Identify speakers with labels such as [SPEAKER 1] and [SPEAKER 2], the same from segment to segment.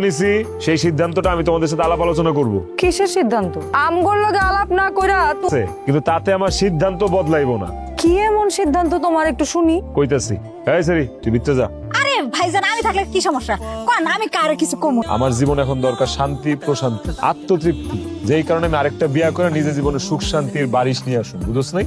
[SPEAKER 1] নিছি সেই সিদ্ধান্তটা আমি তোমাদের সাথে আলাপ আলোচনা করবো।
[SPEAKER 2] কিসের সিদ্ধান্ত? আমগোর লগে আলাপ না কইরা
[SPEAKER 1] কিন্তু তাতে আমার সিদ্ধান্ত বদলাইবো না।
[SPEAKER 2] কি এমন সিদ্ধান্ত তোমার একটু শুনি?
[SPEAKER 1] কইতাছি। এই সারি তুই ভিতরে যা।
[SPEAKER 3] আরে ভাইজান আমি থাকলে কি সমস্যা? কোন আমি কারে কিছু কমু?
[SPEAKER 1] আমার জীবনে এখন দরকার শান্তি, প্রশান্তি, আত্মতৃপ্তি। যেই কারণে আমি আরেকটা বিয়ে করে নিজের জীবনে সুখ শান্তির বারিশ নিয়ে আসুন, বুঝছ নাই?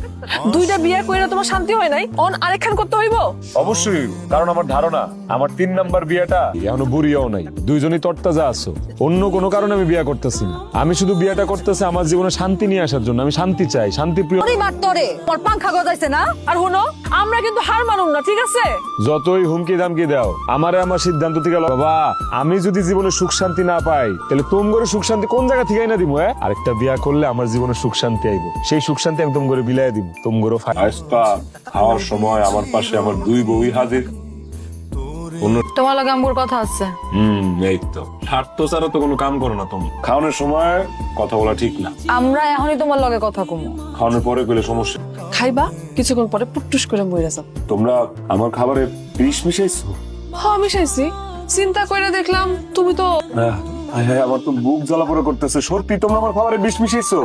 [SPEAKER 2] দুইটা বিয়ে কইরা তোমার শান্তি হয় নাই, অন আরেকখান করতে হইব?
[SPEAKER 1] অবশ্যই, কারণ আমার ধারণা আমার 3 নাম্বার বিয়েটা এখনো বুড়িও নাই, দুইজনই তরতাজা আছো। অন্য কোনো কারণে আমি বিয়ে করতেছি না। আমি শুধু বিয়েটা করতেছি আমার জীবনে শান্তি নিয়ে আসার জন্য। আমি শান্তি চাই, শান্তি প্রিয়।
[SPEAKER 2] ওরে মার তোরে, তোর পাংখা গজাইছে না? আর শুনো, আমরা কিন্তু হার মানুম না, ঠিক আছে?
[SPEAKER 1] যতই হুমকি দামকি দাও, আমারে আমার সিদ্ধান্ত থেকে বাবা, আমি যদি জীবনে সুখ শান্তি না পাই তাহলে তোমগরে সুখ শান্তি কোন জায়গা থেকে না দিব? আরেকটা বিয়া করলে আমার জীবনে সুখ শান্তি আইব, সেই সুখ শান্তি আমি তোমগরে বিলাই দিব। তোমগরও
[SPEAKER 4] আজকা খাওয়ার সময় আমার পাশে আমার 2 বউই হাজির।
[SPEAKER 2] তোমার লগে আমগোর কথা আছে।
[SPEAKER 1] এই তো স্বার্থ ছাড়া তো কোনো কাম করো না তুমি।
[SPEAKER 4] খাওয়ানোর সময় কথা বলা ঠিক না,
[SPEAKER 2] আমরা এখনই তোমার লগে কথা কমু।
[SPEAKER 4] খাওয়ানোর পরে গেলে সমস্যা।
[SPEAKER 5] খাইবা কিছুক্ষণ পরে পুটুস করে মরে যাও।
[SPEAKER 4] তোমরা আমার খাবারে বিষ মিশাইছো।
[SPEAKER 5] হ্যাঁ মিশাইছি, চিন্তা করে দেখলাম তুমি তো
[SPEAKER 4] হ্যাঁ, আমার তো বুক জ্বালাপোড়া করতেছে। সত্যি তোমরা আমার খাবারে বিষ মিশাইছো?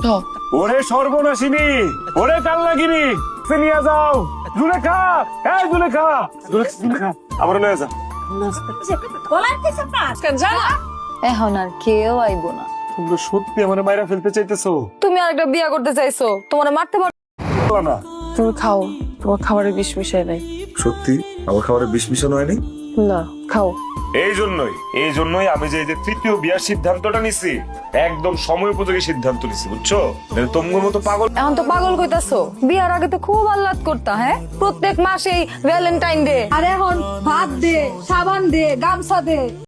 [SPEAKER 5] হ্যাঁ।
[SPEAKER 1] ওরে সর্বনাশিনী, ওরে কালনাগিনী, নিয়ে যাও। জুলেখা, এই জুলেখা, জুলেখা, আমার লয়ে যা।
[SPEAKER 3] বলার কিছু না।
[SPEAKER 5] জানা
[SPEAKER 2] এখন আর কেউ আইব না।
[SPEAKER 1] তোমরা সত্যি আমার মাইরা ফেলতে চাইতেছো?
[SPEAKER 2] তুমি আরেকটা বিয়ে করতে চাইছো, তোমার মারতে পারো
[SPEAKER 5] না, তুমি খাও, তোমার খাবারে বিষ মিশাই নাই।
[SPEAKER 4] সত্যি আমার খাবারে বিষ মিশানো হয়নি?
[SPEAKER 5] না, খাও।
[SPEAKER 1] এই জন্যই আমি যে 3য় বিয়ার সিদ্ধান্তটা নিছি, একদম সময় উপযোগী সিদ্ধান্ত নিছি, বুঝছো? তোমার মতো পাগল
[SPEAKER 2] এখন তো পাগল কইতাছো। বিয়ার আগে তো খুব আহ্লাদ করতা, হ্যাঁ? প্রত্যেক মাসেই ভ্যালেন্টাইন ডে। আর এখন ভাত দে, সাবান দে, গামছা দে।